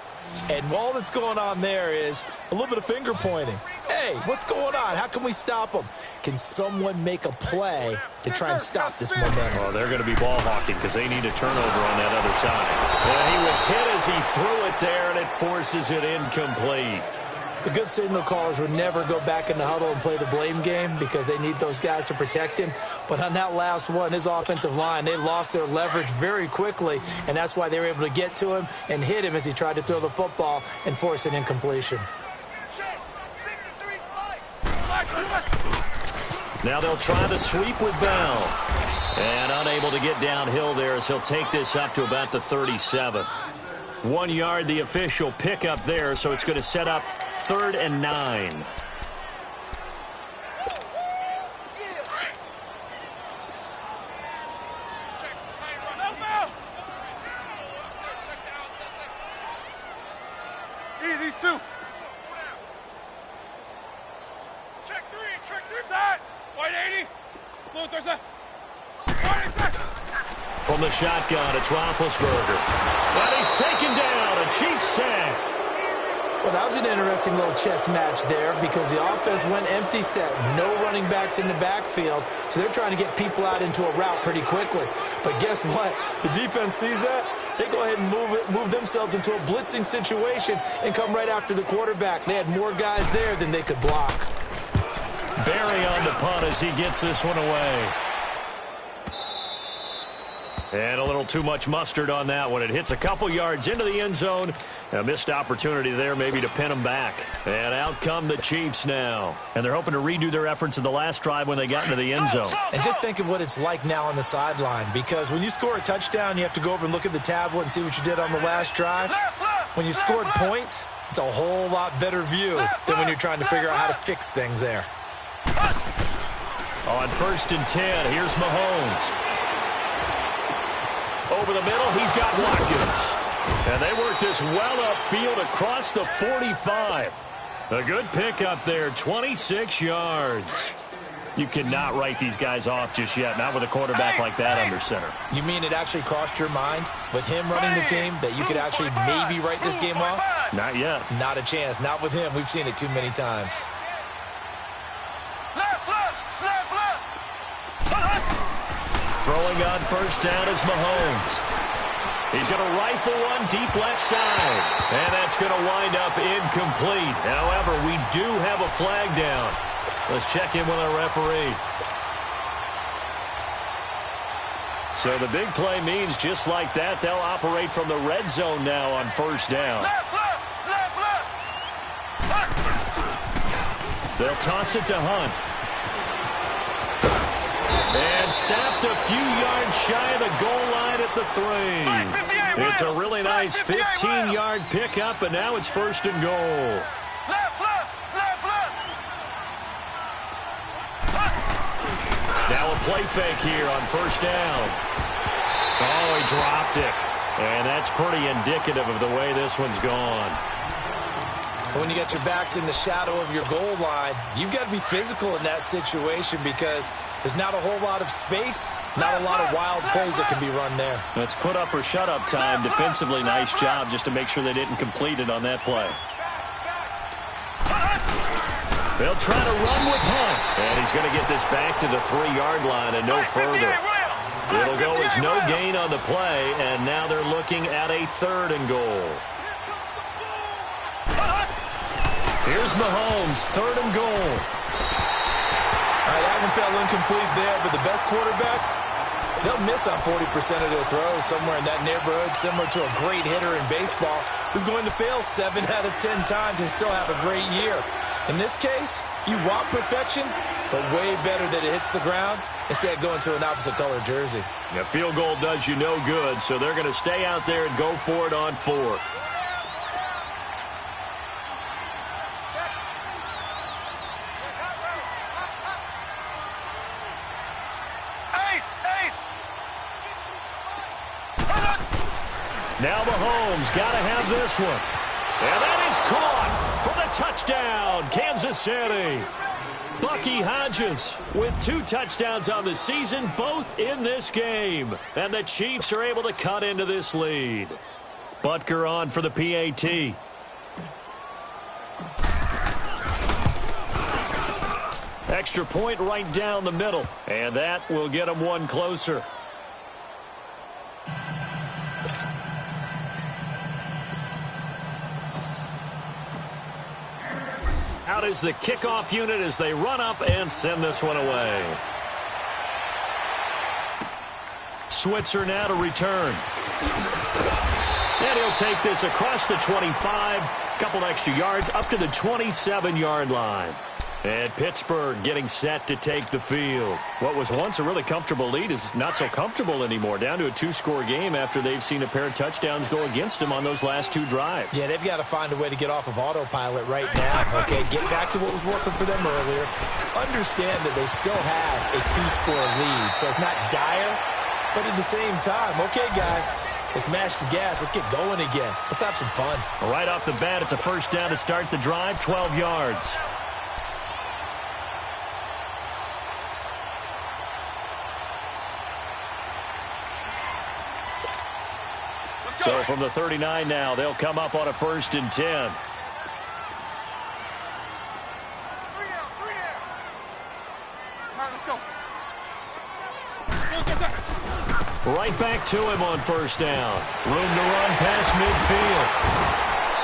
And all that's going on there is a little bit of finger pointing. Hey, what's going on? How can we stop them? Can someone make a play to try and stop this momentum? Well, they're going to be ball hawking because they need a turnover on that other side. And he was hit as he threw it there, and it forces it incomplete. The good signal callers would never go back in the huddle and play the blame game because they need those guys to protect him. But on that last one, his offensive line, they lost their leverage very quickly, and that's why they were able to get to him and hit him as he tried to throw the football and force an incompletion. Now they'll try the sweep with Bell. And unable to get downhill there as he'll take this up to about the 37. 1 yard, the official pickup there, so it's going to set up 3rd and 9. These 2. Check 3 side. White 80. Blue, there's a. From the shotgun, it's Roethlisberger. And he's taken down, a Chiefs sack. Well, that was an interesting little chess match there because the offense went empty set. No running backs in the backfield, so they're trying to get people out into a route pretty quickly. But guess what? The defense sees that. They go ahead and move themselves into a blitzing situation and come right after the quarterback. They had more guys there than they could block. Barry on the punt as he gets this one away. And a little too much mustard on that one. It hits a couple yards into the end zone. A missed opportunity there maybe to pin them back. And out come the Chiefs now. And they're hoping to redo their efforts in the last drive when they got into the end zone. And just think of what it's like now on the sideline. Because when you score a touchdown, you have to go over and look at the tablet and see what you did on the last drive. When you scored points, it's a whole lot better view than when you're trying to figure out how to fix things there. On 1st and 10, here's Mahomes. Over the middle, he's got Watkins. And they work this well upfield across the 45. A good pickup there, 26 yards. You cannot write these guys off just yet, not with a quarterback like that under center. You mean it actually crossed your mind with him running the team that you could actually maybe write this game off? Not yet. Not a chance. Not with him. We've seen it too many times. Throwing on 1st down is Mahomes. He's going to rifle one deep left side. And that's going to wind up incomplete. However, we do have a flag down. Let's check in with our referee. So the big play means just like that, they'll operate from the red zone now on 1st down. They'll toss it to Hunt. And stopped a few yards shy of the goal line at the 3. It's a really nice 15-yard pickup, and now it's 1st and goal. Now a play fake here on 1st down. Oh, he dropped it. And that's pretty indicative of the way this one's gone. When you got your backs in the shadow of your goal line, you've got to be physical in that situation because there's not a whole lot of space, not a lot of wild plays that can be run there. It's put up or shut up time. Defensively, nice job just to make sure they didn't complete it on that play. They'll try to run with Hunt. And he's going to get this back to the 3-yard line and no further. It'll go as no gain on the play, and now they're looking at a 3rd and goal. Here's Mahomes, 3rd and goal. All right, that one fell incomplete there, but the best quarterbacks, they'll miss on 40% of their throws somewhere in that neighborhood, similar to a great hitter in baseball who's going to fail 7 out of 10 times and still have a great year. In this case, you want perfection, but way better that it hits the ground instead of going to an opposite color jersey. A field goal does you no good, so they're going to stay out there and go for it on 4th. Now Mahomes got to have this one. And that is caught for the touchdown, Kansas City. Bucky Hodges with 2 touchdowns on the season, both in this game. And the Chiefs are able to cut into this lead. Butker on for the PAT. Extra point right down the middle. And that will get them one closer. Out is the kickoff unit as they run up and send this one away. Switzer now to return. And he'll take this across the 25, couple extra yards up to the 27-yard line. And Pittsburgh getting set to take the field. What was once a really comfortable lead is not so comfortable anymore. Down to a 2-score game after they've seen a pair of touchdowns go against them on those last 2 drives. Yeah, they've got to find a way to get off of autopilot right now, okay? Get back to what was working for them earlier. Understand that they still have a 2-score lead, so it's not dire, but at the same time, okay, guys, let's mash the gas. Let's get going again. Let's have some fun. Right off the bat, it's a 1st down to start the drive, 12 yards. So from the 39 now, they'll come up on a 1st and 10. Right back to him on first down. Room to run past midfield.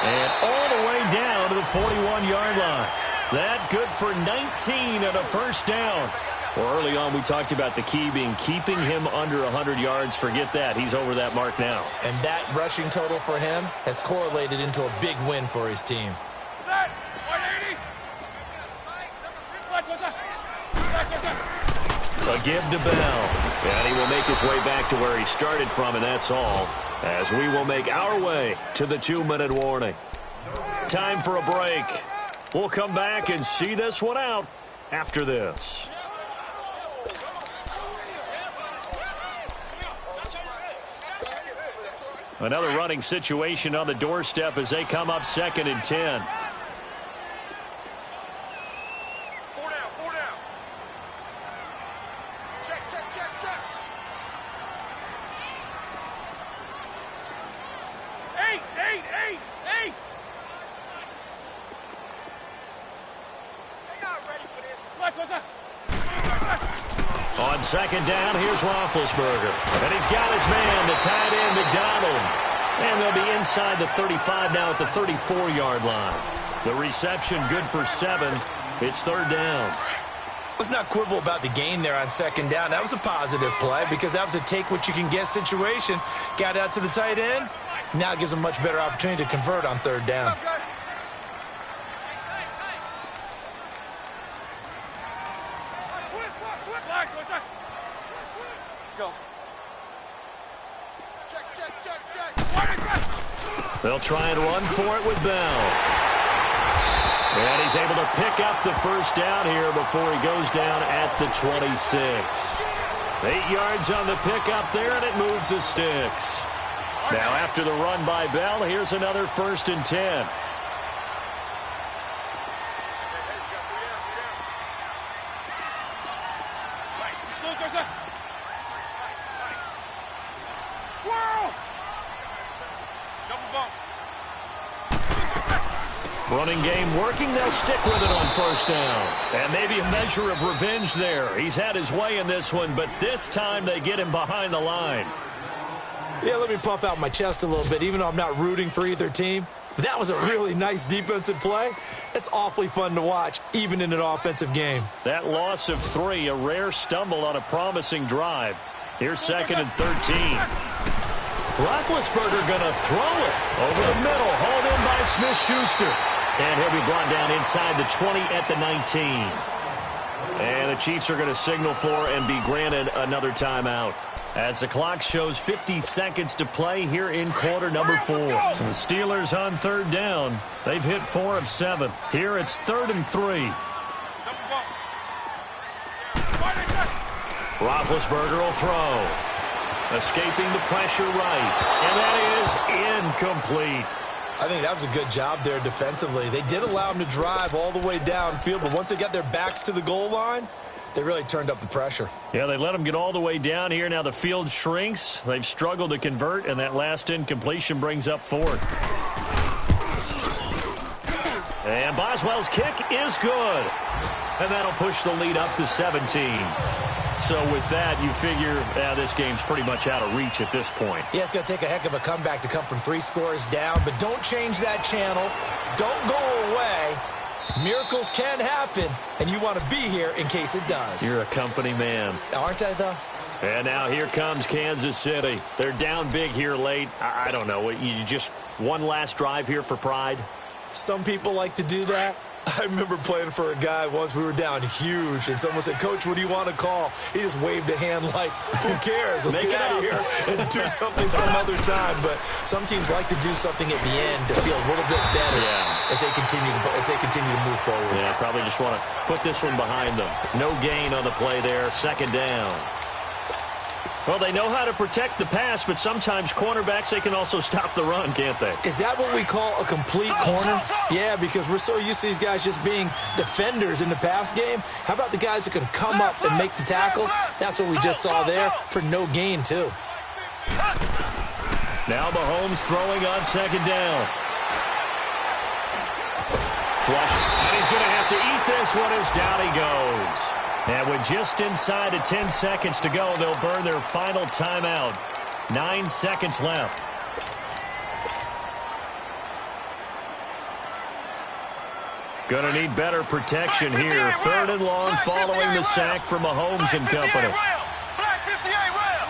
And all the way down to the 41-yard line. That good for 19 and a first down. Well, early on we talked about the key being keeping him under 100 yards. Forget that. He's over that mark now. And that rushing total for him has correlated into a big win for his team. A give to Bell. And he will make his way back to where he started from, and that's all. As we will make our way to the 2-minute warning. Time for a break. We'll come back and see this one out after this. Another running situation on the doorstep as they come up 2nd and 10. On 2nd down, here's Roethlisberger. And he's got his man, the tight end, McDonald. And they'll be inside the 35 now at the 34-yard line. The reception good for 7. It's 3rd down. Let's not quibble about the gain there on 2nd down. That was a positive play because that was a take-what-you-can-get situation. Got out to the tight end. Now it gives them a much better opportunity to convert on 3rd down. They'll try and run for it with Bell. And he's able to pick up the first down here before he goes down at the 26. 8 yards on the pickup there, and it moves the sticks. Now after the run by Bell, here's another 1st and 10. Running game working. They'll stick with it on 1st down. And maybe a measure of revenge there. He's had his way in this one, but this time they get him behind the line. Yeah, let me puff out my chest a little bit, even though I'm not rooting for either team. That was a really nice defensive play. It's awfully fun to watch, even in an offensive game. That loss of 3, a rare stumble on a promising drive. Here's 2nd and 13. Roethlisberger going to throw it over the middle, hauled in by Smith-Schuster. And he'll be brought down inside the 20 at the 19. And the Chiefs are going to signal for and be granted another timeout. As the clock shows 50 seconds to play here in quarter number 4. The Steelers on 3rd down. They've hit 4 of 7. Here it's 3rd and 3. Roethlisberger will throw. Escaping the pressure right. And that is incomplete. I think that was a good job there defensively. They did allow them to drive all the way downfield, but once they got their backs to the goal line, they really turned up the pressure. Yeah, they let them get all the way down here. Now the field shrinks. They've struggled to convert, and that last incompletion brings up 4th. And Boswell's kick is good. And that'll push the lead up to 17. So with that, you figure this game's pretty much out of reach at this point. Yeah, it's going to take a heck of a comeback to come from 3 scores down, but don't change that channel. Don't go away. Miracles can happen, and you want to be here in case it does. You're a company man. Aren't I, though? And now here comes Kansas City. They're down big here late. I don't know. You just one last drive here for pride? Some people like to do that. I remember playing for a guy once. We were down huge, and someone said, "Coach, what do you want to call?" He just waved a hand like, "Who cares? Let's get out of here and do something some other time." But some teams like to do something at the end to feel a little bit better as they continue to move forward. Yeah, probably just want to put this one behind them. No gain on the play there. 2nd down. Well, they know how to protect the pass, but sometimes cornerbacks, they can also stop the run, can't they? Is that what we call a complete corner? Yeah, because we're so used to these guys just being defenders in the pass game. How about the guys who can come up and make the tackles? That's what we just saw there for no gain, too. Now Mahomes throwing on 2nd down. Flush, and he's going to have to eat this one as down he goes. And with just inside of 10 seconds to go, they'll burn their final timeout. 9 seconds left. Going to need better protection here. 3rd and long following the sack from Mahomes and company. Black 58 rail.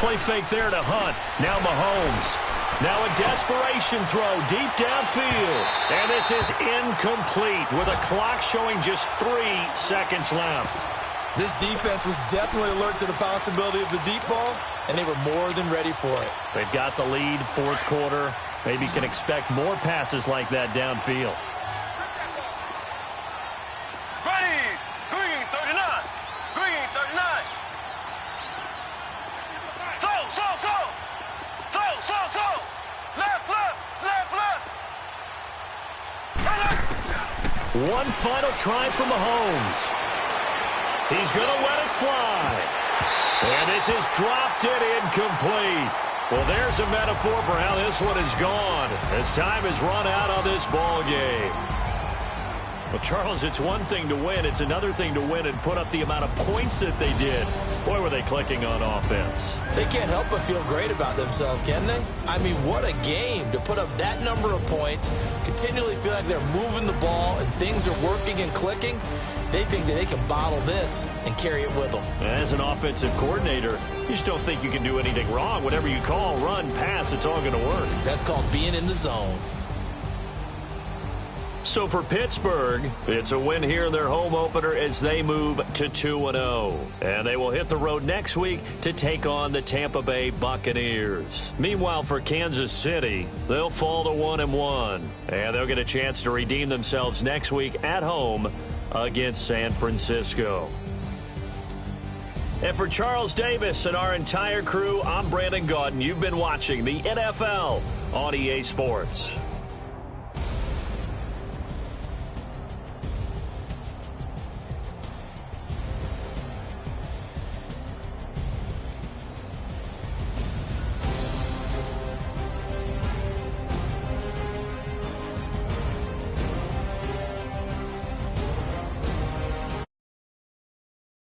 Play fake there to Hunt. Now Mahomes. Now a desperation throw deep downfield. And this is incomplete with a clock showing just 3 seconds left. This defense was definitely alert to the possibility of the deep ball, and they were more than ready for it. They've got the lead, 4th quarter. Maybe can expect more passes like that downfield. Ready. Green 39. Green 39. So. Left. One final try for Mahomes. He's going to let it fly. And this is dropped it incomplete. Well, there's a metaphor for how this one is gone as time has run out on this ball game. Well, Charles, it's one thing to win. It's another thing to win and put up the amount of points that they did. Boy, were they clicking on offense. They can't help but feel great about themselves, can they? I mean, what a game to put up that number of points, continually feel like they're moving the ball and things are working and clicking. They think that they can bottle this and carry it with them. As an offensive coordinator, you just don't think you can do anything wrong. Whatever you call, run, pass, it's all going to work. That's called being in the zone. So for Pittsburgh, it's a win here in their home opener as they move to 2-0. And they will hit the road next week to take on the Tampa Bay Buccaneers. Meanwhile, for Kansas City, they'll fall to 1-1. And they'll get a chance to redeem themselves next week at home against San Francisco. And for Charles Davis and our entire crew, I'm Brandon Gaudin. You've been watching the NFL on EA Sports.